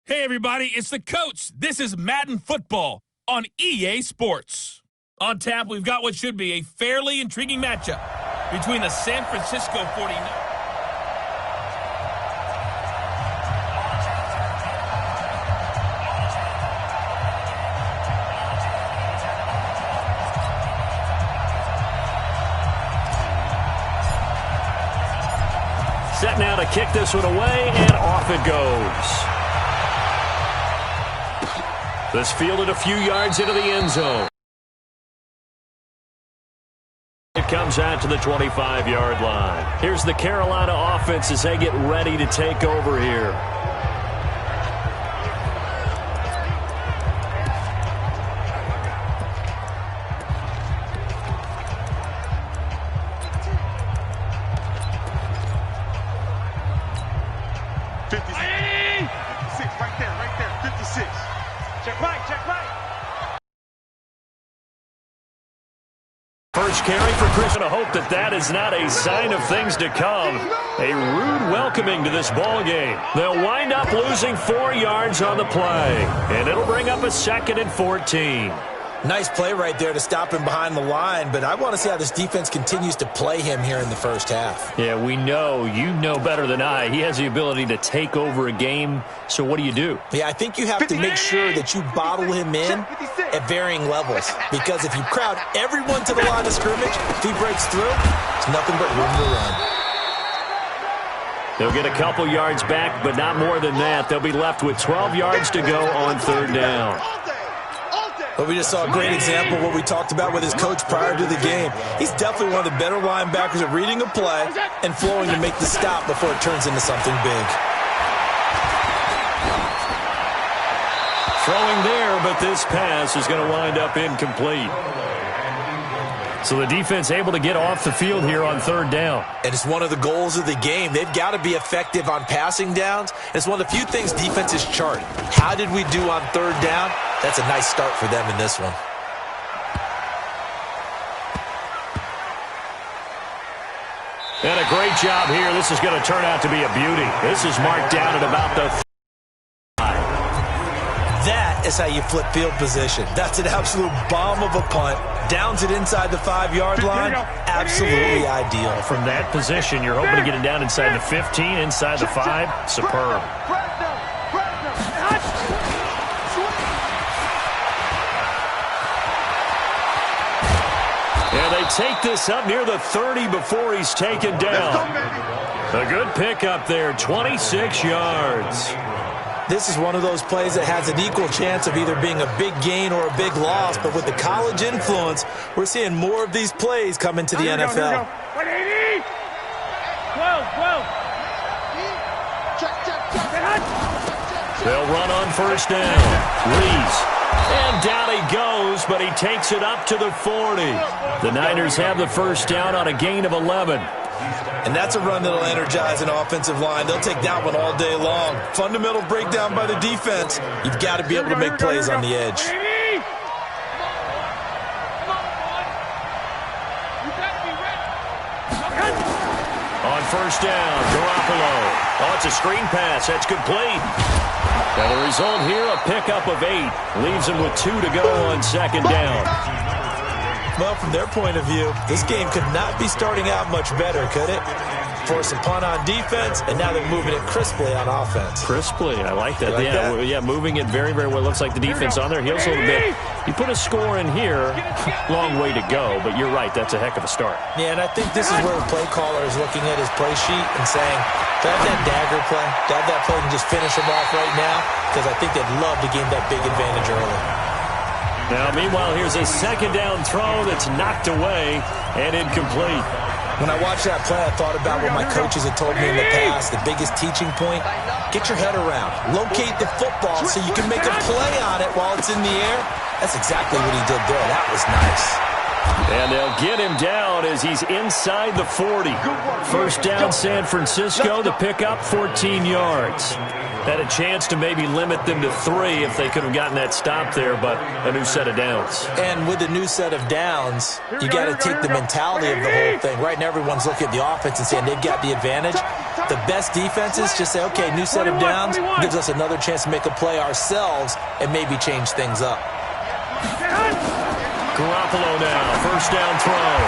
Hey everybody, it's the coach. This is Madden Football on EA Sports. On tap, we've got what should be a fairly intriguing matchup between the San Francisco 49ers. Set now to kick this one away, and off it goes. This fielded a few yards into the end zone. It comes out to the 25-yard line. Here's the Carolina offense as they get ready to take over here. First carry for Chris, and I hope that is not a sign of things to come. A rude welcoming to this ball game. They'll wind up losing 4 yards on the play, and it'll bring up a 2nd and 14. Nice play right there to stop him behind the line, but I want to see how this defense continues to play him here in the first half. Yeah, we know. You know better than I. He has the ability to take over a game, so what do? Yeah, I think you have to make sure that you bottle him in at varying levels, because if you crowd everyone to the line of scrimmage, if he breaks through, it's nothing but room to run. They'll get a couple yards back, but not more than that. They'll be left with 12 yards to go on 3rd down. But we just saw a great example of what we talked about with his coach prior to the game. He's definitely one of the better linebackers at reading a play and flowing to make the stop before it turns into something big. Throwing there, but this pass is going to wind up incomplete. So the defense able to get off the field here on 3rd down. And it's one of the goals of the game. They've got to be effective on passing downs. It's one of the few things defenses chart. How did we do on 3rd down? That's a nice start for them in this one. And a great job here. This is going to turn out to be a beauty. This is marked down at about the... That is how you flip field position. That's an absolute bomb of a punt. Downs it inside the 5-yard line. Absolutely ideal. From that position, you're hoping to get it down inside the 15, inside the 5. Superb. And they take this up near the 30 before he's taken down. A good pickup there, 26 yards. This is one of those plays that has an equal chance of either being a big gain or a big loss, but with the college influence, we're seeing more of these plays come into the NFL. 180! 12. They'll run on 1st down. Reese. And down he goes, but he takes it up to the 40. The Niners have the 1st down on a gain of 11. And that's a run that'll energize an offensive line. They'll take that one all day long. Fundamental breakdown by the defense. You've got to be able to make plays on the edge. On 1st down, Garoppolo. Oh, it's a screen pass. That's complete. And the result here, a pickup of 8. Leaves him with 2 to go on 2nd down. Well, from their point of view, this game could not be starting out much better, could it? Force a punt on defense, and now they're moving it crisply on offense. Crisply, I like that. Yeah, moving it very, very well. Looks like the defense on their heels a little bit. You put a score in here, long way to go, but you're right, that's a heck of a start. Yeah, and I think this is where the play caller is looking at his play sheet and saying, do I have that dagger play? Do I have that play and just finish him off right now? Because I think they'd love to gain that big advantage early. Now, meanwhile, here's a 2nd down throw that's knocked away and incomplete. When I watched that play, I thought about what my coaches had told me in the past. The biggest teaching point, get your head around. Locate the football so you can make a play on it while it's in the air. That's exactly what he did there. That was nice. And they'll get him down as he's inside the 40. 1st down, San Francisco. The pickup, 14 yards. Had a chance to maybe limit them to 3 if they could have gotten that stop there, but a new set of downs. And with a new set of downs, you got to take the mentality of the whole thing. Right now, everyone's looking at the offense and saying they've got the advantage. The best defenses just say, okay, new set of downs, gives us another chance to make a play ourselves and maybe change things up. Garoppolo now, first down throw.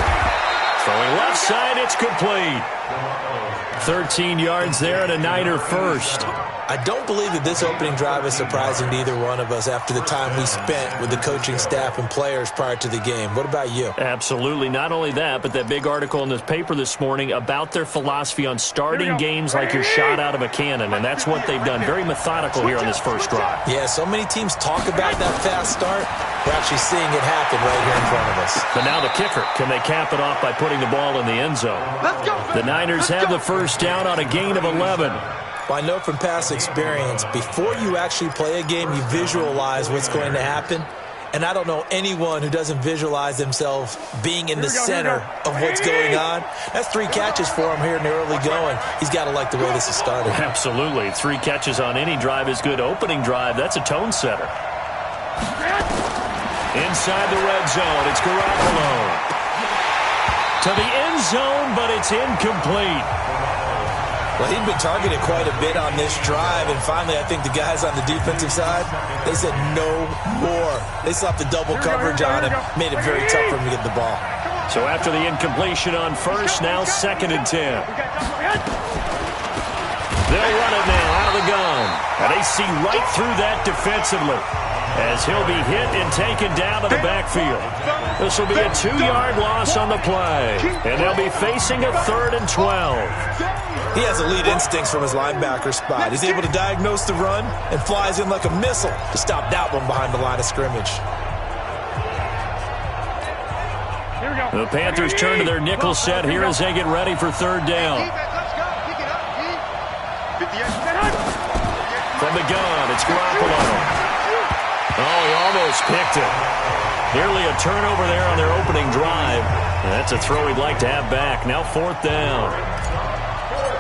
Throwing left side, it's complete. 13 yards there and a Niner first. I don't believe that this opening drive is surprising to either one of us after the time we spent with the coaching staff and players prior to the game. What about you? Absolutely. Not only that, but that big article in this paper this morning about their philosophy on starting games like you're shot out of a cannon, and that's what they've done. Very methodical here on this first drive. Yeah, so many teams talk about that fast start. We're actually seeing it happen right here in front of us. But now the kicker. Can they cap it off by putting the ball in the end zone? The Niners have the first down on a gain of 11. Well, I know from past experience, before you actually play a game, you visualize what's going to happen. And I don't know anyone who doesn't visualize themselves being in the center of what's going on. That's 3 catches for him here in the early going. He's got to like the way this is started. Absolutely. 3 catches on any drive is good. Opening drive, that's a tone setter. Inside the red zone, it's Garoppolo. To the end zone, but it's incomplete. Well, he'd been targeted quite a bit on this drive, and finally I think the guys on the defensive side, they said no more. They slapped the double coverage on him, made it very tough for him to get the ball. So after the incompletion on first, now 2nd and 10. They'll run it now out of the gun. And they see right through that defensively as he'll be hit and taken down to the backfield. This will be a 2-yard loss on the play, and they'll be facing a 3rd and 12. He has elite instincts from his linebacker spot. He's able to diagnose the run and flies in like a missile to stop that one behind the line of scrimmage. The Panthers turn to their nickel set here as they get ready for 3rd down. From the gun, it's Garoppolo. Oh, he almost picked it. Nearly a turnover there on their opening drive. And that's a throw he'd like to have back. Now 4th down.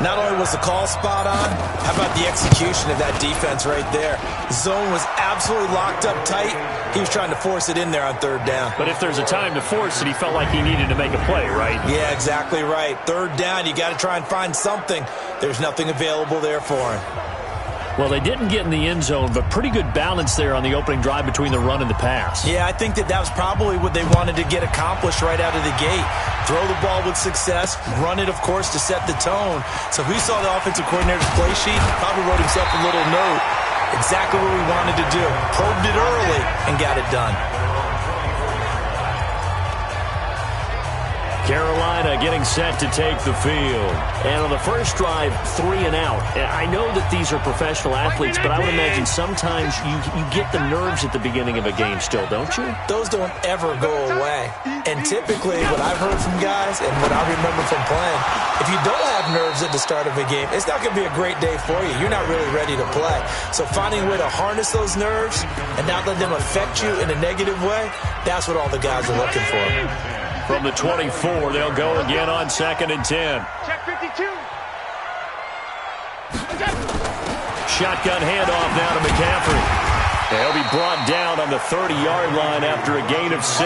Not only was the call spot on, how about the execution of that defense right there? The zone was absolutely locked up tight. He was trying to force it in there on 3rd down. But if there's a time to force it, he felt like he needed to make a play, right? Yeah, exactly right. 3rd down, you got to try and find something. There's nothing available there for him. Well, they didn't get in the end zone, but pretty good balance there on the opening drive between the run and the pass. Yeah, I think that was probably what they wanted to get accomplished right out of the gate. Throw the ball with success, run it, of course, to set the tone. So we saw the offensive coordinator's play sheet, probably wrote himself a little note. Exactly what we wanted to do. Probed it early and got it done. Carolina getting set to take the field. And on the first drive, 3 and out. I know that these are professional athletes, but I would imagine sometimes you get the nerves at the beginning of a game still, don't you? Those don't ever go away. And typically, what I've heard from guys and what I remember from playing, if you don't have nerves at the start of a game, it's not going to be a great day for you. You're not really ready to play. So finding a way to harness those nerves and not let them affect you in a negative way, that's what all the guys are looking for. From the 24, they'll go again on 2nd and 10. Check 52. Shotgun handoff now to McCaffrey. He'll be brought down on the 30-yard line after a gain of 6.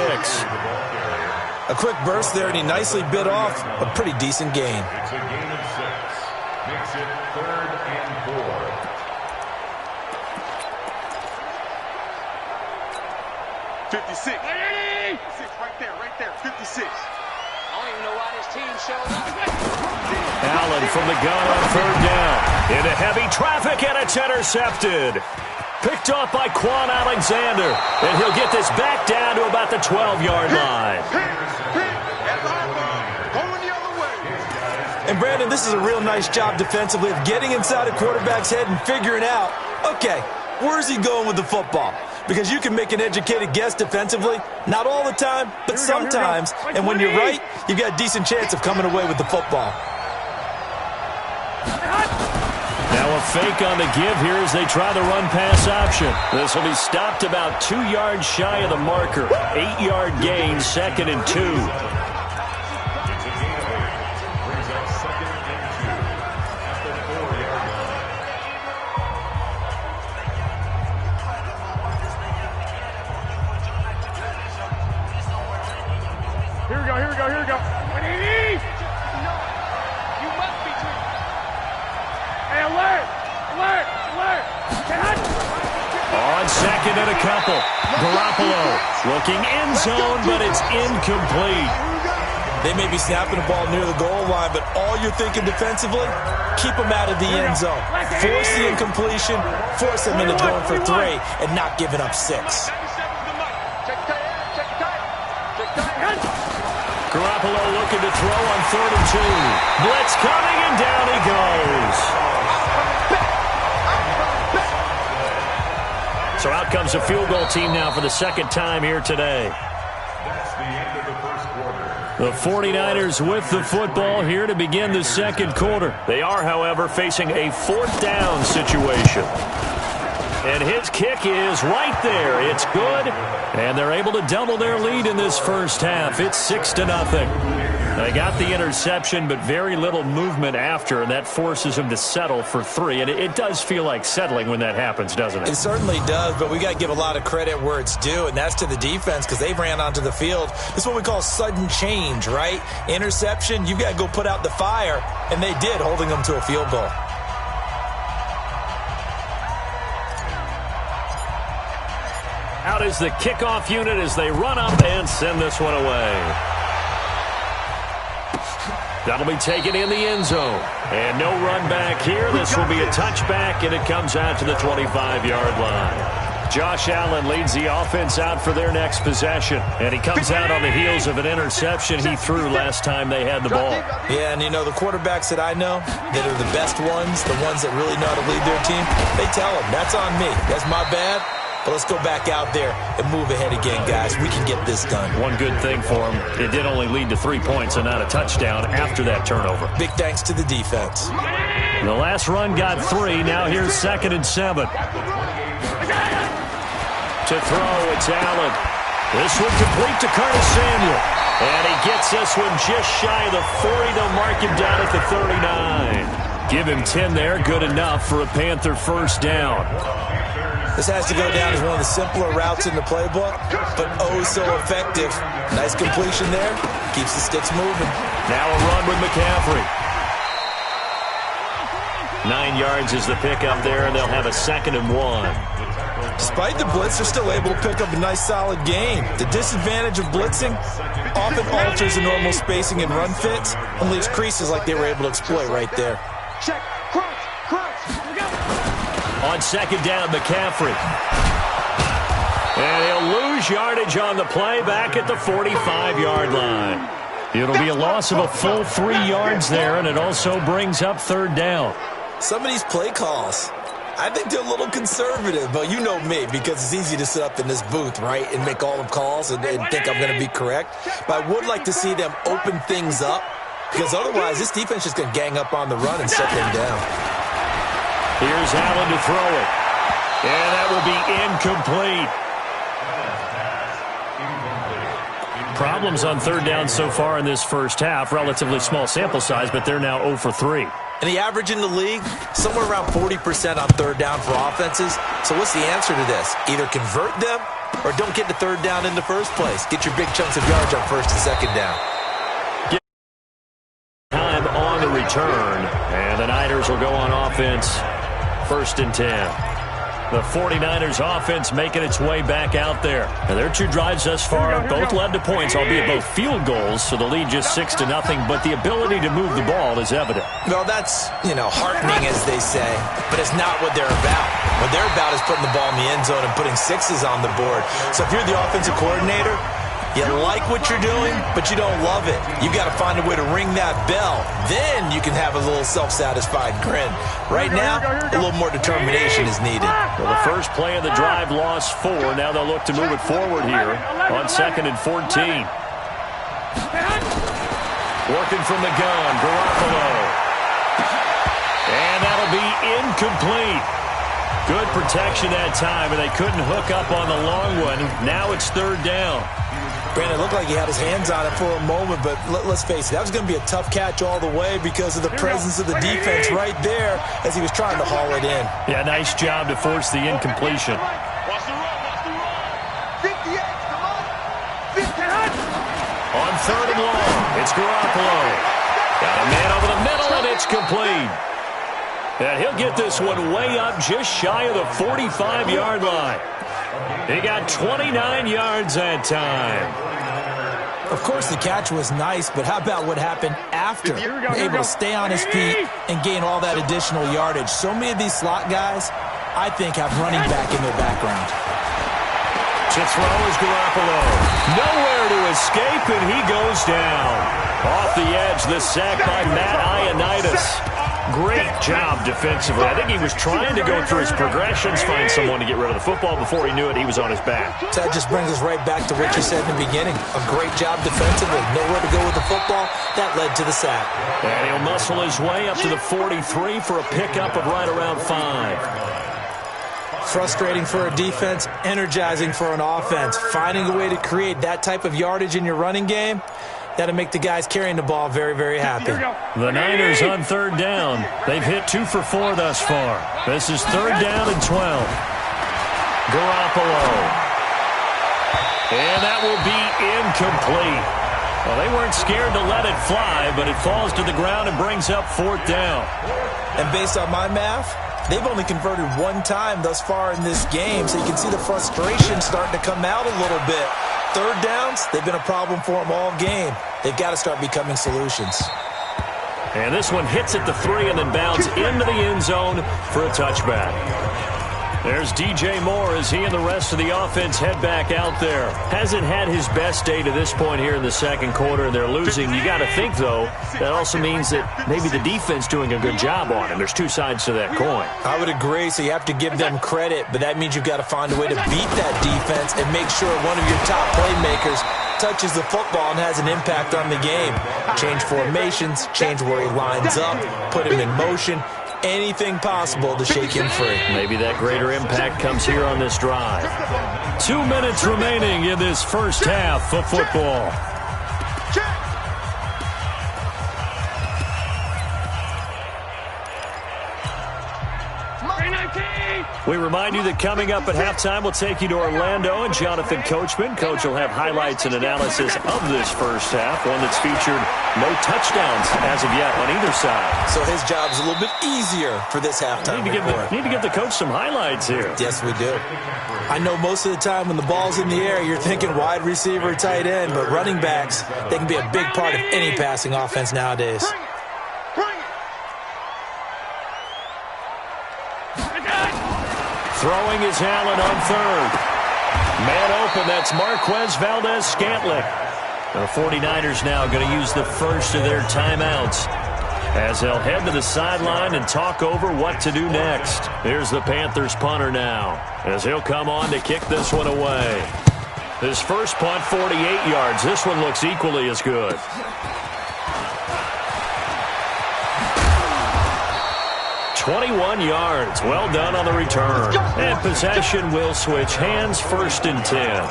A quick burst there, and he nicely bit off a pretty decent gain. It's a gain of 6. Makes it 3rd and 4. 56. Right there. 56. I don't even know why this team showed up. Allen from the gun on 3rd down. Into heavy traffic, and it's intercepted. Picked off by Quan Alexander. And he'll get this back down to about the 12-yard line. And Brandon, this is a real nice job defensively of getting inside a quarterback's head and figuring out, okay, where's he going with the football? Because you can make an educated guess defensively, not all the time, but sometimes. And when you're right, you've got a decent chance of coming away with the football. Now a fake on the give here as they try the run-pass option. This will be stopped about 2 yards shy of the marker. 8-yard gain, 2nd and 2. Here we go. 180. second and a couple. Garoppolo looking end zone, but it's incomplete. They may be snapping the ball near the goal line, but all you're thinking defensively, keep them out of the end zone. Force the incompletion, force them into going for 3, and not giving up 6. Garoppolo looking to throw on 3rd and 2. Blitz coming, and down he goes. So out comes the field goal team now for the second time here today. That's the end of the first quarter. The 49ers with the football here to begin the second quarter. They are, however, facing a 4th down situation. And his kick is right there. It's good. And they're able to double their lead in this first half. It's 6-0. They got the interception, but very little movement after, and that forces them to settle for 3. And it does feel like settling when that happens, doesn't it? It certainly does, but we got to give a lot of credit where it's due, and that's to the defense because they ran onto the field. This is what we call sudden change, right? Interception, you've got to go put out the fire, and they did, holding them to a field goal. Out is the kickoff unit as they run up and send this one away. That'll be taken in the end zone. And no run back here. This will be a touchback, and it comes out to the 25-yard line. Josh Allen leads the offense out for their next possession. And he comes out on the heels of an interception he threw last time they had the ball. Yeah, and you know, the quarterbacks that I know that are the best ones, the ones that really know how to lead their team, they tell them, that's on me. That's my bad. But let's go back out there and move ahead again, guys. We can get this done. One good thing for him, it did only lead to 3 points and not a touchdown after that turnover. Big thanks to the defense. The last run got 3. Now here's 2nd and 7. To throw, it's Allen. This one complete to Curtis Samuel. And he gets this one just shy of the 40. They'll mark him down at the 39. Give him 10 there. Good enough for a Panther first down. This has to go down as one of the simpler routes in the playbook, but oh so effective. Nice completion there. Keeps the sticks moving. Now a run with McCaffrey. 9 yards is the pickup there, and they'll have a 2nd and 1. Despite the blitz, they're still able to pick up a nice solid gain. The disadvantage of blitzing often alters the normal spacing and run fits and leaves creases like they were able to exploit right there. Check. Crunch. On 2nd down, McCaffrey. And he'll lose yardage on the play back at the 45-yard line. It'll be a loss of a full 3 yards there, and it also brings up 3rd down. Some of these play calls, I think they're a little conservative, but you know me, because it's easy to sit up in this booth, right, and make all the calls and think I'm going to be correct. But I would like to see them open things up, because otherwise this defense is going to gang up on the run and shut them down. Here's Allen to throw it. And that will be incomplete. Problems on 3rd down so far in this first half. Relatively small sample size, but they're now 0 for 3. And the average in the league, somewhere around 40% on 3rd down for offenses. So what's the answer to this? Either convert them or don't get to 3rd down in the first place. Get your big chunks of yards on 1st and 2nd down. Time on the return. And the Niners will go on offense. 1st and 10. The 49ers offense making its way back out there. And their 2 drives thus far both led to points, albeit both field goals, so the lead just 6-0, but the ability to move the ball is evident. Well, that's, heartening, as they say, but it's not what they're about. What they're about is putting the ball in the end zone and putting 6s on the board. So if you're the offensive coordinator, you like what you're doing, but you don't love it. You've got to find a way to ring that bell. Then you can have a little self-satisfied grin. Right now, a little more determination is needed. Well, the first play of the drive lost 4. Now they'll look to move it forward here on 2nd and 14. Working from the gun, Garoppolo. And that'll be incomplete. Good protection that time, and they couldn't hook up on the long one. Now it's 3rd down. Brandon, it looked like he had his hands on it for a moment, but let's face it, that was going to be a tough catch all the way because of the presence of the defense right there as he was trying to haul it in. Yeah, nice job to force the incompletion. Watch the run. 58, come on. 50. On 3rd and long, it's Garoppolo. Got a man over the middle, and it's complete. And he'll get this one way up just shy of the 45-yard line. He got 29 yards that time. Of course, the catch was nice, but how about what happened after? Able to stay on his feet and gain all that additional yardage. So many of these slot guys, I think, have running back in their background. To throw is Garoppolo. Nowhere to escape, and he goes down. Off the edge, the sack by Matt Ioannidis. Great job defensively. I think he was trying to go through his progressions, find someone to get rid of the football. Before he knew it, he was on his back. So that just brings us right back to what you said in the beginning. A great job defensively. Nowhere to go with the football. That led to the sack. And he'll muscle his way up to the 43 for a pickup of right around 5. Frustrating for a defense, energizing for an offense. Finding a way to create that type of yardage in your running game, that'll make the guys carrying the ball very, very happy. The Niners on third down. They've hit 2 for 4 thus far. This is third down and 12. Garoppolo. And that will be incomplete. Well, they weren't scared to let it fly, but it falls to the ground and brings up fourth down. And based on my math, they've only converted 1 time thus far in this game, so you can see the frustration starting to come out a little bit. Third downs, they've been a problem for them all game. They've got to start becoming solutions. And this one hits at the 3 and then bounds into the end zone for a touchback. There's DJ Moore as he and the rest of the offense head back out there. Hasn't had his best day to this point here in the second quarter, and they're losing. You got to think, though, that also means that maybe the defense doing a good job on him. There's 2 sides to that coin. I would agree, so you have to give them credit, but that means you've got to find a way to beat that defense and make sure one of your top playmakers touches the football and has an impact on the game. Change formations, change where he lines up, put him in motion. Anything possible to shake him free. Maybe that greater impact comes here on this drive. 2 minutes remaining in this first half of football. We remind you that coming up at halftime, we'll take you to Orlando and Jonathan Coachman. Coach will have highlights and analysis of this first half, one that's featured no touchdowns as of yet on either side. So his job's a little bit easier for this halftime. Need to give the coach some highlights here. Yes, we do. I know most of the time when the ball's in the air, you're thinking wide receiver, tight end, but running backs, they can be a big part of any passing offense nowadays. Throwing is Allen on third. Man open, that's Marquez Valdez-Scantling. The 49ers now going to use the first of their timeouts as they'll head to the sideline and talk over what to do next. Here's the Panthers punter now as he'll come on to kick this one away. His first punt, 48 yards. This one looks equally as good. 21 yards. Well done on the return. And possession will switch hands, 1st and 10.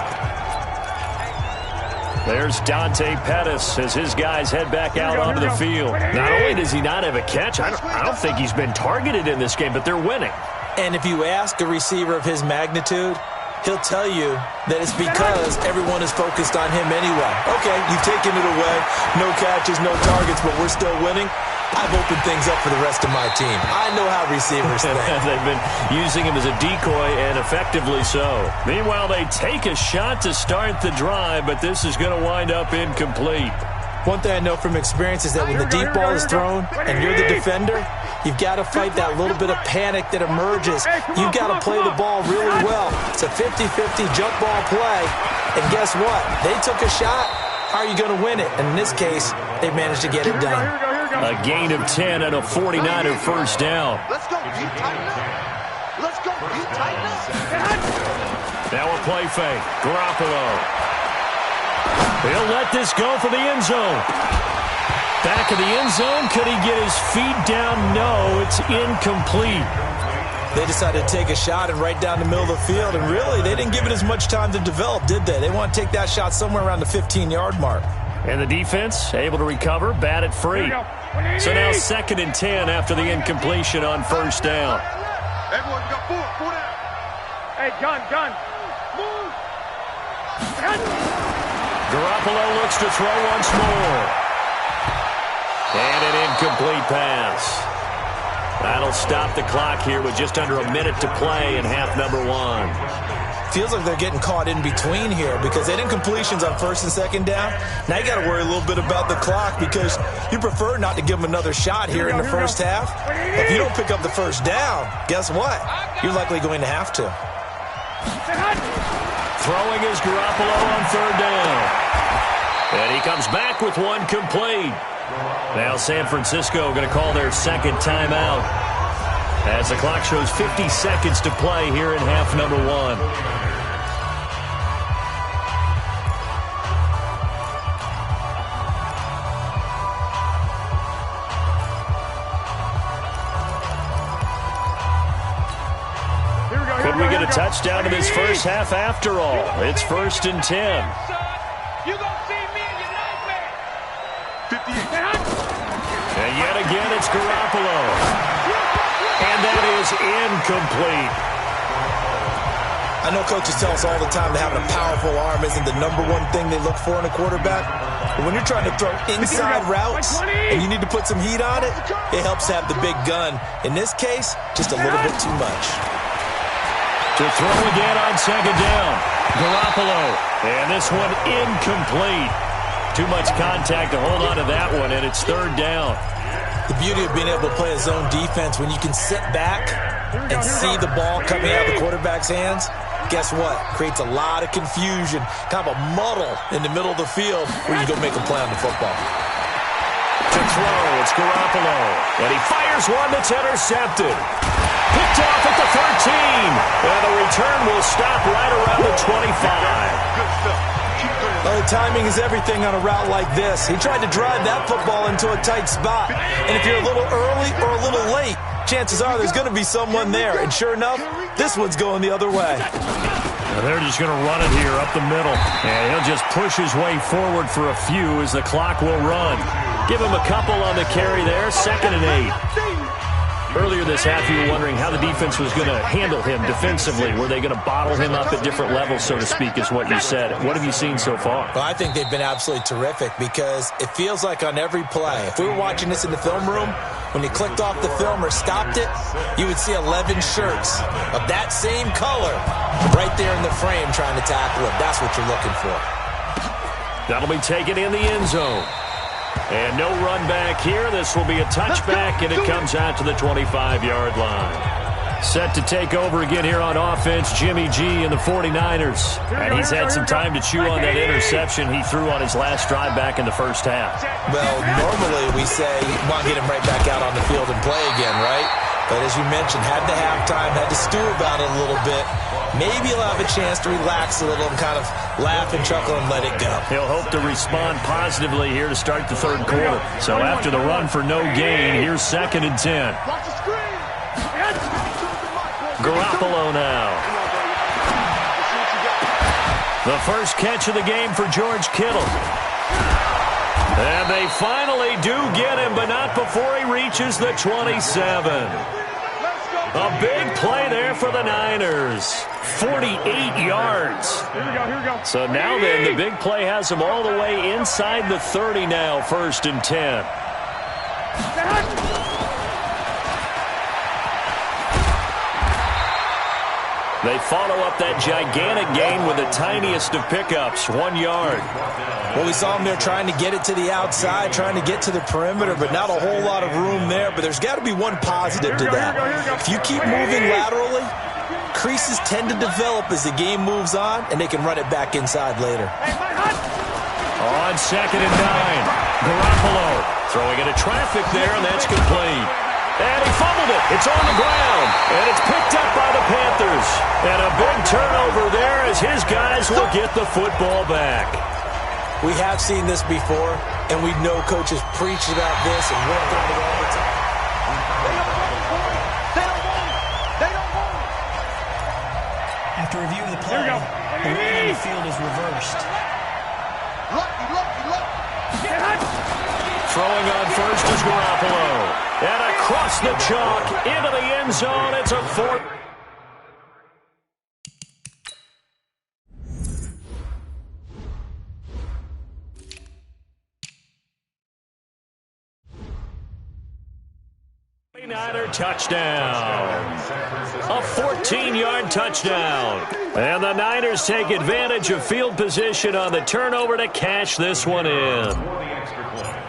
There's Dante Pettis as his guys head back out onto the field. Not only does he not have a catch, I don't think he's been targeted in this game, but they're winning. And if you ask a receiver of his magnitude, he'll tell you that it's because everyone is focused on him anyway. Okay, you've taken it away. No catches, no targets, but we're still winning. I've opened things up for the rest of my team. I know how receivers think. They've been using him as a decoy, and effectively so. Meanwhile, they take a shot to start the drive, but this is going to wind up incomplete. One thing I know from experience is that when the deep ball is thrown and you're the defender, you've got to fight that little bit of panic that emerges. You've got to play the ball really well. It's a 50-50 jump ball play, and guess what? They took a shot. How are you going to win it? And in this case, they managed to get it done. A gain of 10 and a 49er first down. Let's go. You tighten up. Let's go. You tighten up. Now a play fake. Garoppolo. He'll let this go for the end zone. Back of the end zone. Could he get his feet down? No, it's incomplete. They decided to take a shot and right down the middle of the field, and really, they didn't give it as much time to develop, did they? They want to take that shot somewhere around the 15-yard mark. And the defense able to recover, bat it free. So now 2nd and 10 after the incompletion on first down. Everyone got four down. Hey, gun. Move. Garoppolo looks to throw once more. And an incomplete pass. That'll stop the clock here with just under a minute to play in half number 1. Feels like they're getting caught in between here because they didn't completions on first and second down. Now you got to worry a little bit about the clock because you prefer not to give them another shot here in the first half. If you don't pick up the first down, guess what? You're likely going to have to. Throwing is Garoppolo on third down. And he comes back with one complete. Now San Francisco going to call their second timeout as the clock shows 50 seconds to play here in half number one. Could we get a touchdown in this first half after all? It's 1st and 10. You gonna see me in your nightmare. 58. And yet again, it's Garoppolo. And that is incomplete. I know coaches tell us all the time that having a powerful arm isn't the number one thing they look for in a quarterback. But when you're trying to throw inside routes and you need to put some heat on it, it helps to have the big gun. In this case, just a little bit too much. To throw again on second down. Garoppolo. And this one incomplete. Too much contact to hold on to that one, and it's third down. The beauty of being able to play a zone defense when you can sit back and see the ball coming out of the quarterback's hands, guess what? Creates a lot of confusion, kind of a muddle in the middle of the field where you go make a play on the football. To throw, it's Garoppolo. And he fires one that's intercepted. Picked off at the 13. And the return will stop right around the 25. Good stuff. Well, the timing is everything on a route like this. He tried to drive that football into a tight spot. And if you're a little early or a little late, chances are there's going to be someone there. And sure enough, this one's going the other way. Now they're just going to run it here up the middle. And he'll just push his way forward for a few as the clock will run. Give him a couple on the carry there, 2nd and 8. Earlier this half, you were wondering how the defense was going to handle him defensively. Were they going to bottle him up at different levels, so to speak, is what you said. What have you seen so far? Well, I think they've been absolutely terrific because it feels like on every play, if we were watching this in the film room, when you clicked off the film or stopped it, you would see 11 shirts of that same color right there in the frame trying to tackle him. That's what you're looking for. That'll be taken in the end zone. And no run back here. This will be a touchback, and it comes out to the 25-yard line. Set to take over again here on offense, Jimmy G and the 49ers. And he's had some time to chew on that interception he threw on his last drive back in the first half. Well, normally we say, want to get him right back out on the field and play again, right? But as you mentioned, had the halftime, had to stew about it a little bit. Maybe he'll have a chance to relax a little and kind of laugh and chuckle and let it go. He'll hope to respond positively here to start the third quarter. So after the run for no gain, here's 2nd and 10. Garoppolo now. The first catch of the game for George Kittle. And they finally do get him, but not before he reaches the 27. A big play there for the Niners. 48 yards. Here we go. So now then, the big play has him all the way inside the 30 now, 1st and 10. They follow up that gigantic gain with the tiniest of pickups, 1 yard. Well, we saw him there trying to get it to the outside, trying to get to the perimeter, but not a whole lot of room there. But there's got to be one positive to that. If you keep moving laterally, creases tend to develop as the game moves on, and they can run it back inside later. On 2nd and 9, Garoppolo throwing into traffic there, and that's complete. And he fumbled it. It's on the ground, and it's picked up by the Panthers. And a big turnover there as his guys will get the football back. We have seen this before, and we know coaches preach about this and work on it all the time. They don't want it. After review of the play, the ruling on the field is reversed. Lucky. Throwing on first is Garoppolo. And across the chalk into the end zone. It's a 4th. Niner touchdown. A 15-yard touchdown. And the Niners take advantage of field position on the turnover to cash this one in.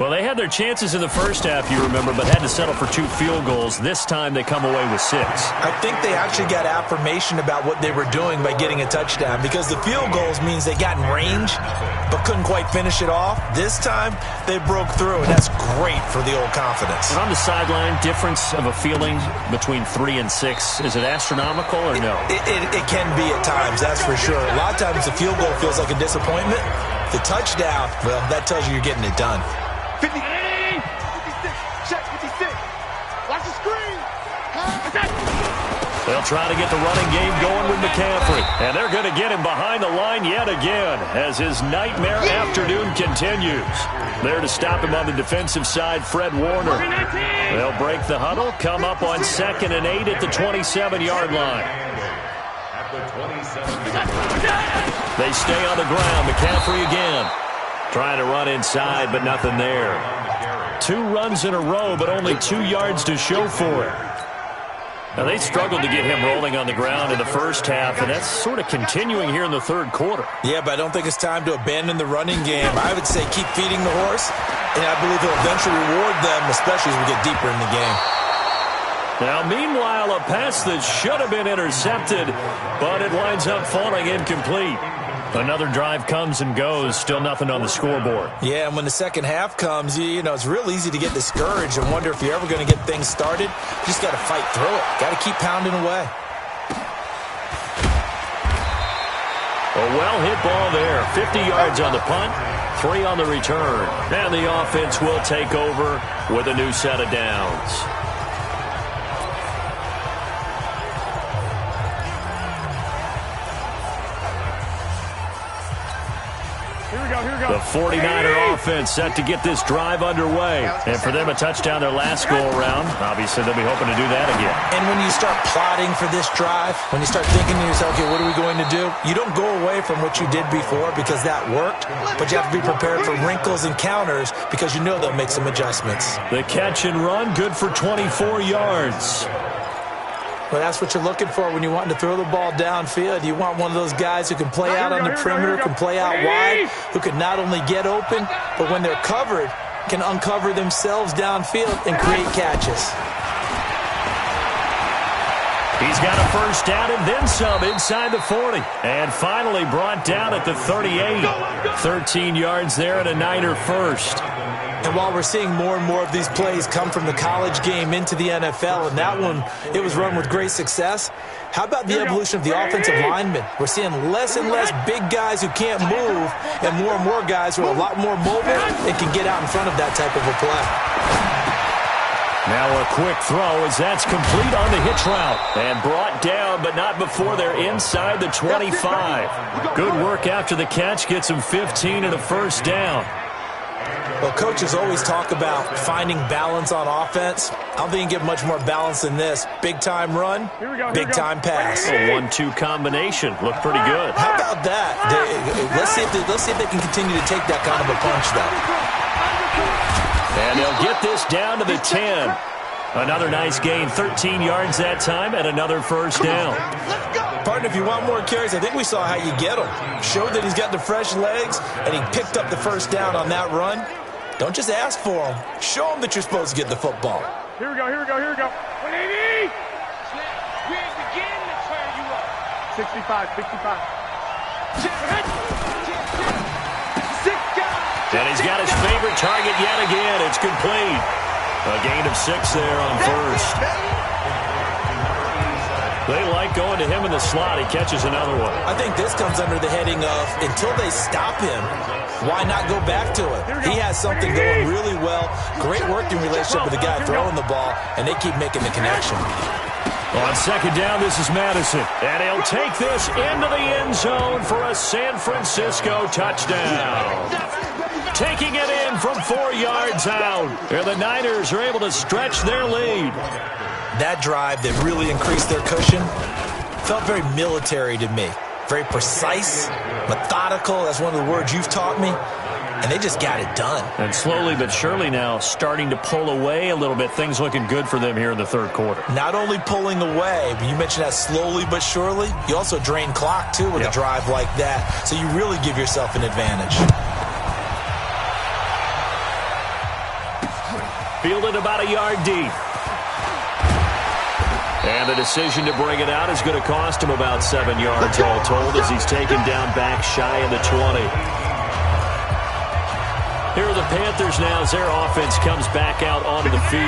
Well, they had their chances in the first half, you remember, but had to settle for 2 field goals. This time they come away with 6. I think they actually got affirmation about what they were doing by getting a touchdown, because the field goals means they got in range but couldn't quite finish it off. This time they broke through, and that's great for the old confidence. And on the sideline, difference of a feeling between 3 and 6, is it astronomical or no? It can be at times, that's for sure. A lot of times the field goal feels like a disappointment. The touchdown, well, that tells you you're getting it done. 50, 56, check 56. Watch the screen. They'll try to get the running game going with McCaffrey. And they're going to get him behind the line yet again as his nightmare afternoon continues. There to stop him on the defensive side, Fred Warner. They'll break the huddle, come up on 2nd and 8 at the 27-yard line. They stay on the ground. McCaffrey again. Trying to run inside, but nothing there. 2 runs in a row, but only 2 yards to show for it. Now, they struggled to get him rolling on the ground in the first half, and that's sort of continuing here in the third quarter. Yeah, but I don't think it's time to abandon the running game. I would say keep feeding the horse, and I believe he'll eventually reward them, especially as we get deeper in the game. Now, meanwhile, a pass that should have been intercepted, but it winds up falling incomplete. Another drive comes and goes, still nothing on the scoreboard. Yeah, and when the second half comes, you know, it's real easy to get discouraged and wonder if you're ever going to get things started. You just got to fight through it. Got to keep pounding away. A well-hit ball there. 50 yards on the punt, 3 on the return. And the offense will take over with a new set of downs. The 49er offense set to get this drive underway. And for them, a touchdown their last go-around. Obviously, they'll be hoping to do that again. And when you start plotting for this drive, when you start thinking to yourself, okay, what are we going to do? You don't go away from what you did before because that worked, but you have to be prepared for wrinkles and counters because you know they'll make some adjustments. The catch and run, good for 24 yards. Well, that's what you're looking for when you're wanting to throw the ball downfield. You want one of those guys who can play out on the perimeter, can play out wide, who can not only get open, but when they're covered, can uncover themselves downfield and create catches. He's got a first down and then some inside the 40. And finally brought down at the 38. 13 yards there and a Niner first. And while we're seeing more and more of these plays come from the college game into the NFL, and that one, it was run with great success, how about the evolution of the offensive linemen? We're seeing less and less big guys who can't move and more guys who are a lot more mobile and can get out in front of that type of a play. Now a quick throw as that's complete on the hitch route. And brought down, but not before they're inside the 25. Good work after the catch. Gets them 15 and a first down. Well, coaches always talk about finding balance on offense. I don't think you can get much more balance than this. Big-time run, big-time pass. A 1-2 combination. Looked pretty good. How about that? Let's see if they can continue to take that kind of a punch, though. And they'll get this down to the 10. Another nice gain, 13 yards that time, and another first down. Partner, if you want more carries, I think we saw how you get him. Showed that he's got the fresh legs, and he picked up the first down on that run. Don't just ask for him. Show him that you're supposed to get the football. Here we go. 180. We ain't beginning to turn you up. 65. And he's got his favorite target yet again. It's complete. A gain of 6 there on first. They like going to him in the slot. He catches another one. I think this comes under the heading of until they stop him, why not go back to it? He has something going really well. Great working relationship with the guy throwing the ball, and they keep making the connection. On second down, this is Madison. And he'll take this into the end zone for a San Francisco touchdown. Taking it in from 4 yards out. And the Niners are able to stretch their lead. That drive that really increased their cushion felt very military to me. Very precise, methodical. That's one of the words you've taught me. and they just got it done. And slowly but surely now starting to pull away a little bit. Things looking good for them here in the third quarter. Not only pulling away, but you mentioned that slowly but surely, you also drain clock, too, with a drive like that. So you really give yourself an advantage. Fielded about a yard deep. And the decision to bring it out is going to cost him about 7 yards all told as he's taken down back shy of the 20. Here are the Panthers now as their offense comes back out onto the field.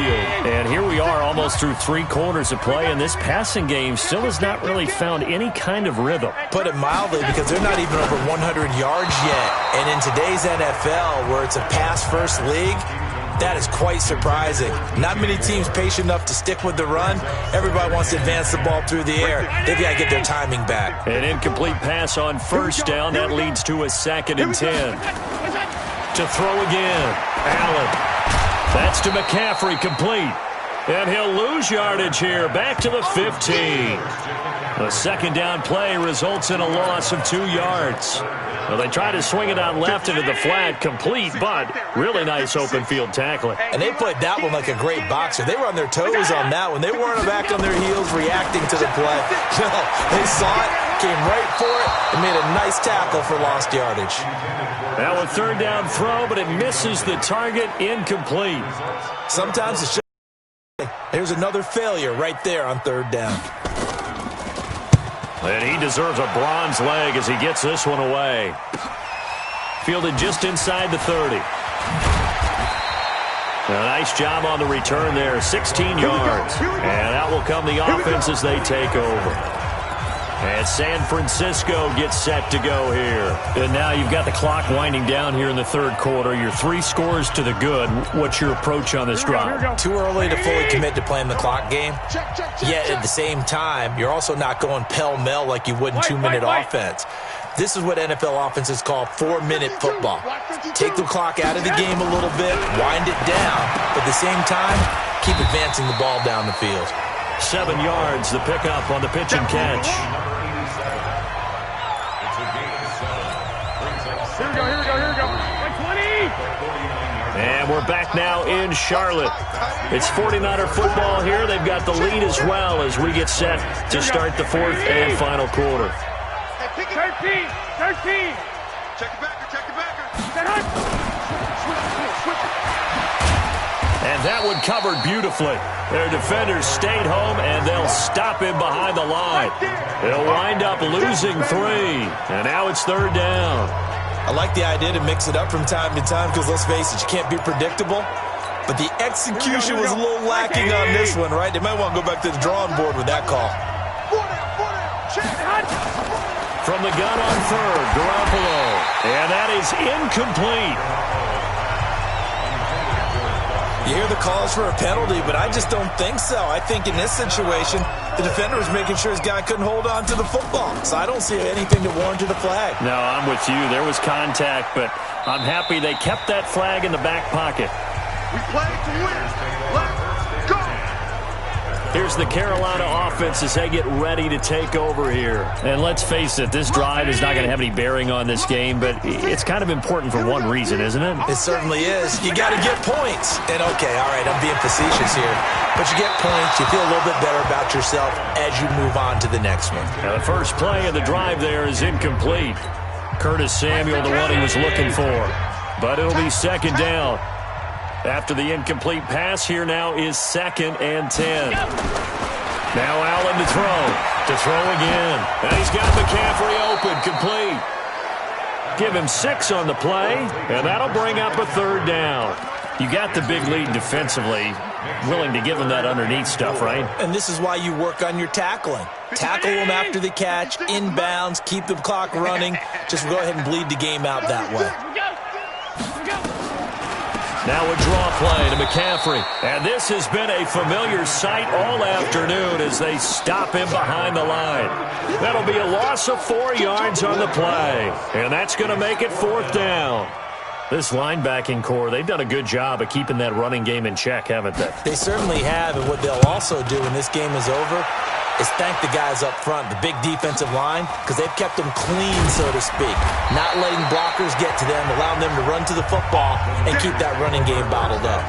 And here we are almost through 3 quarters of play, and this passing game still has not really found any kind of rhythm. Put it mildly, because they're not even over 100 yards yet. And in today's NFL, where it's a pass-first league, that is quite surprising. Not many teams patient enough to stick with the run. Everybody wants to advance the ball through the air. They've got to get their timing back. An incomplete pass on first down. That leads to a 2nd and 10. To throw again. Allen. That's to McCaffrey, complete. And he'll lose yardage here. Back to the 15. The 2nd down play results in a loss of 2 yards. Well, they try to swing it out left into the flat, complete, but really nice open field tackling. And they played that one like a great boxer. They were on their toes on that one. They weren't back on their heels reacting to the play. No, they saw it, came right for it, and made a nice tackle for lost yardage. Now a 3rd down throw, but it misses the target, incomplete. Sometimes it's just... There's another failure right there on 3rd down. And he deserves a bronze leg as he gets this one away. Fielded just inside the 30. A nice job on the return there, 16 yards. And out will come the offense as they take over. And San Francisco gets set to go here. And now you've got the clock winding down here in the 3rd quarter. You're 3 scores to the good. What's your approach on this drive? Too early to fully commit to playing the clock game. Yet at the same time, you're also not going pell-mell like you would in 2-minute offense. This is what NFL offenses call 4-minute football. Take the clock out of the game a little bit, wind it down, but at the same time, keep advancing the ball down the field. 7 yards, the pickup on the pitch and catch. Here we go. Like 20. And we're back now in Charlotte. It's 49er football here. They've got the lead as well as we get set to start the 4th and final quarter. 13. Check the backer. And that one covered beautifully. Their defenders stayed home, and they'll stop him behind the line. They'll wind up losing 3. And now it's 3rd down. I like the idea to mix it up from time to time because, let's face it, you can't be predictable. But the execution was a little lacking on this one, right? They might want to go back to the drawing board with that call. From the gun on 3rd, Garoppolo. And that is incomplete. You hear the calls for a penalty, but I just don't think so. I think in this situation, the defender was making sure his guy couldn't hold on to the football. So I don't see anything that warranted a flag. No, I'm with you. There was contact, but I'm happy they kept that flag in the back pocket. We play to win. Let's go. Here's the Carolina offense as they get ready to take over here. And let's face it, this drive is not going to have any bearing on this game, but it's kind of important for one reason, isn't it? It certainly is. You got to get points. And, okay, all right, I'm being facetious here. But you get points, you feel a little bit better about yourself as you move on to the next one. Now, the first play of the drive there is incomplete. Curtis Samuel, the one he was looking for. But it'll be 2nd down. After the incomplete pass, here now is 2nd and 10. Now Allen to throw again. And he's got McCaffrey open, complete. Give him 6 on the play, and that'll bring up a 3rd down. You got the big lead defensively, willing to give him that underneath stuff, right? And this is why you work on your tackling. Tackle them after the catch, inbounds, keep the clock running. Just go ahead and bleed the game out that way. Now a draw play to McCaffrey. And this has been a familiar sight all afternoon as they stop him behind the line. That'll be a loss of 4 yards on the play. And that's going to make it 4th down. This linebacking core, they've done a good job of keeping that running game in check, haven't they? They certainly have, and what they'll also do when this game is over, is thank the guys up front, the big defensive line, because they've kept them clean, so to speak. Not letting blockers get to them, allowing them to run to the football and keep that running game bottled up.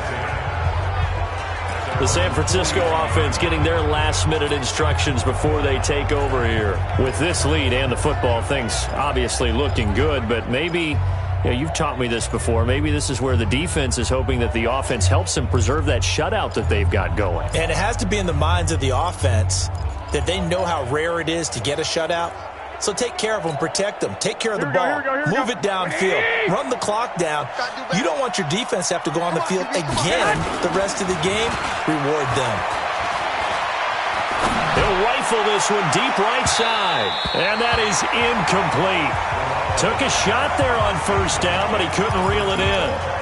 The San Francisco offense getting their last-minute instructions before they take over here. With this lead and the football, things obviously looking good, but maybe, you've taught me this before, maybe this is where the defense is hoping that the offense helps them preserve that shutout that they've got going. And it has to be in the minds of the offense that they know how rare it is to get a shutout. So take care of them, protect them, take care of the ball, move it downfield, run the clock down. You don't want your defense to have to go on the field again the rest of the game. Reward them. He'll rifle this one deep right side, and that is incomplete. Took a shot there on first down, but he couldn't reel it in.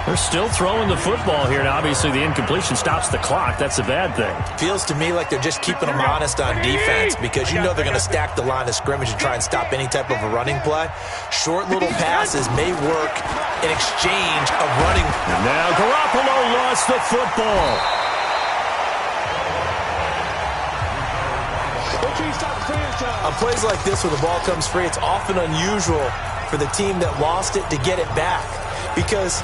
They're still throwing the football here, and obviously the incompletion stops the clock. That's a bad thing. Feels to me like they're just keeping them honest on defense because you know they're going to stack the line of scrimmage and try and stop any type of a running play. Short little passes may work in exchange of running. And now Garoppolo lost the football. On plays like this where the ball comes free, it's often unusual for the team that lost it to get it back because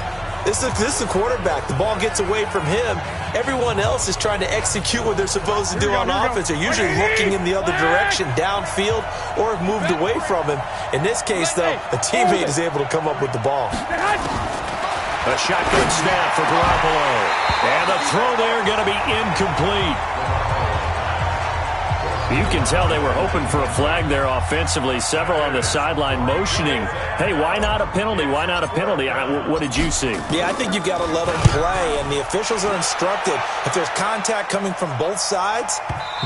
this is the quarterback. The ball gets away from him. Everyone else is trying to execute what they're supposed to do on offense. They're usually looking in the other direction, downfield, or have moved away from him. In this case, though, a teammate is able to come up with the ball. A shotgun snap for Garoppolo. And the throw there going to be incomplete. You can tell they were hoping for a flag there offensively. Several on the sideline motioning, hey, why not a penalty? Why not a penalty? What did you see? Yeah, I think you've got to let them play, and the officials are instructed. If there's contact coming from both sides,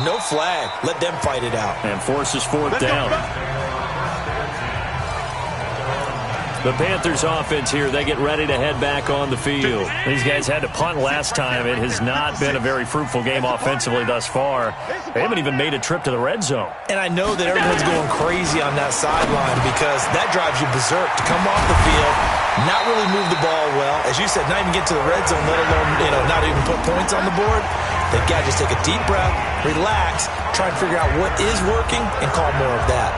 no flag. Let them fight it out. And forces fourth down. The Panthers offense here, they get ready to head back on the field. These guys had to punt last time. It has not been a very fruitful game offensively thus far. They haven't even made a trip to the red zone. And I know that everyone's going crazy on that sideline because that drives you berserk to come off the field, not really move the ball well. As you said, not even get to the red zone, let alone, not even put points on the board. They've got to just take a deep breath, relax, try and figure out what is working, and call more of that.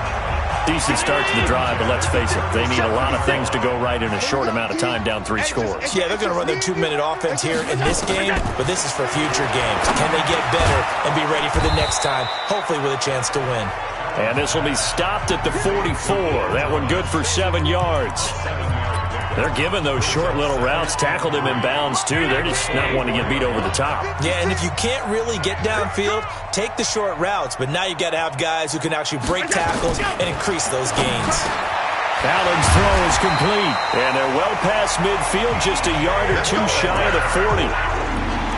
Decent start to the drive, but let's face it, they need a lot of things to go right in a short amount of time down 3 scores. Yeah, they're going to run their 2-minute offense here in this game, but this is for future games. Can they get better and be ready for the next time, hopefully with a chance to win? And this will be stopped at the 44. That one good for 7 yards. They're giving those short little routes, tackled him in bounds too. They're just not wanting to get beat over the top. Yeah, and if you can't really get downfield, take the short routes. But now you've got to have guys who can actually break tackles and increase those gains. Allen's throw is complete. And they're well past midfield, just a yard or two shy of the 40.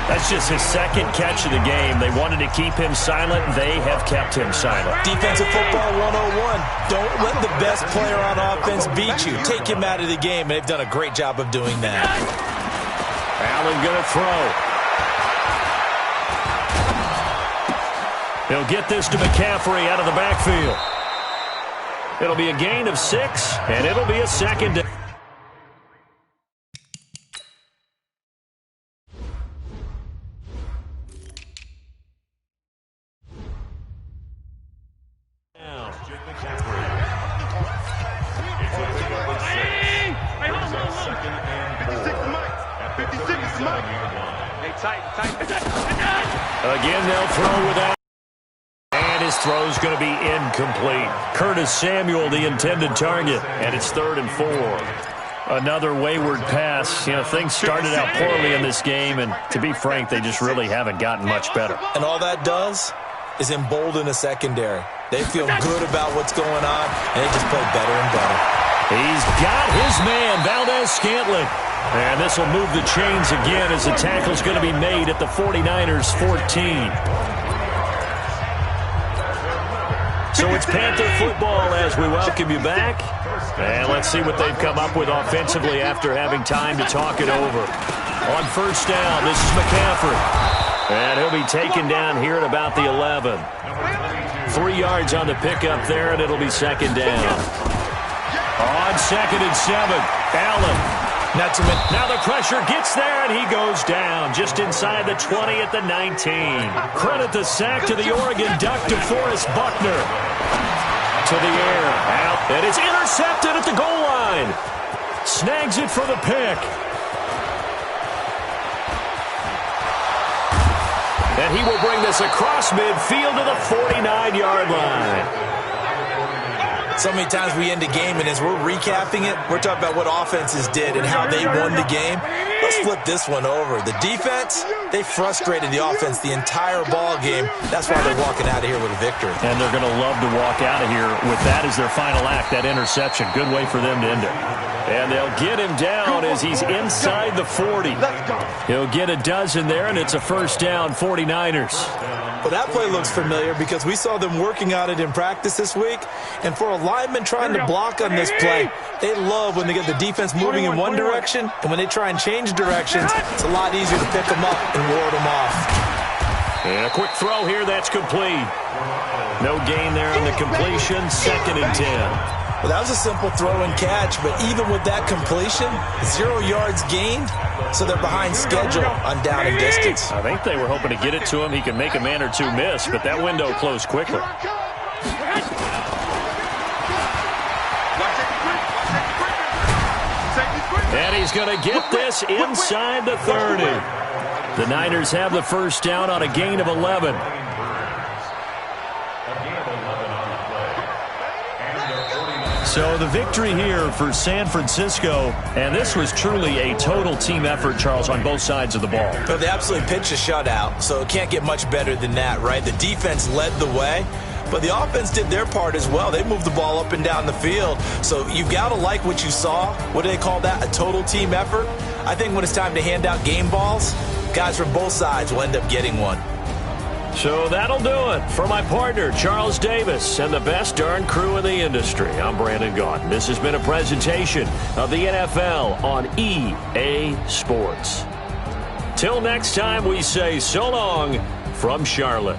That's just his second catch of the game. They wanted to keep him silent. They have kept him silent. Defensive football 101. Don't let the best player on offense beat you. Take him out of the game, and they've done a great job of doing that. Allen going to throw. He'll get this to McCaffrey out of the backfield. It'll be a gain of 6, and it'll be a second down. Again, they'll throw without. And his throw's going to be incomplete. Curtis Samuel, the intended target. And it's 3rd and 4. Another wayward pass. Things started out poorly in this game, and to be frank, they just really haven't gotten much better. And all that does is embolden a secondary. They feel good about what's going on, and they just play better and better. He's got his man, Valdez-Scantling. And this will move the chains again as the tackle's going to be made at the 49ers 14. So it's Panther football as we welcome you back. And let's see what they've come up with offensively after having time to talk it over. On first down, this is McCaffrey. And he'll be taken down here at about the 11. 3 yards on the pickup there, and it'll be second down. On 2nd and 7, Allen Not too many. Now the pressure gets there, and he goes down just inside the 20 at the 19. Credit the sack to the Oregon Duck, DeForest Buckner. To the air. Out. And it's intercepted at the goal line. Snags it for the pick. And he will bring this across midfield to the 49-yard line. So many times we end a game, and as we're recapping it, we're talking about what offenses did and how they won the game. Let's flip this one over. The defense, they frustrated the offense the entire ball game. That's why they're walking out of here with a victory. And they're going to love to walk out of here with that as their final act, that interception. Good way for them to end it. And they'll get him down as he's inside the 40. He'll get a dozen there, and it's a first down, 49ers. Well, that play looks familiar because we saw them working on it in practice this week. And for a lineman trying to block on this play, they love when they get the defense moving in one direction. And when they try and change directions, it's a lot easier to pick them up and ward them off. And a quick throw here, that's complete. No gain there on the completion, 2nd and 10. Well, that was a simple throw and catch, but even with that completion, 0 yards gained, so they're behind schedule on down and distance. I think they were hoping to get it to him. He can make a man or two miss, but that window closed quickly. And he's going to get this inside the 30. The Niners have the first down on a gain of 11. So the victory here for San Francisco, and this was truly a total team effort, Charles, on both sides of the ball. Well, they absolutely pitched a shutout, so it can't get much better than that, right? The defense led the way, but the offense did their part as well. They moved the ball up and down the field, so you've got to like what you saw. What do they call that? A total team effort? I think when it's time to hand out game balls, guys from both sides will end up getting one. So that'll do it for my partner, Charles Davis, and the best darn crew in the industry. I'm Brandon Gaudin. This has been a presentation of the NFL on EA Sports. Till next time, we say so long from Charlotte.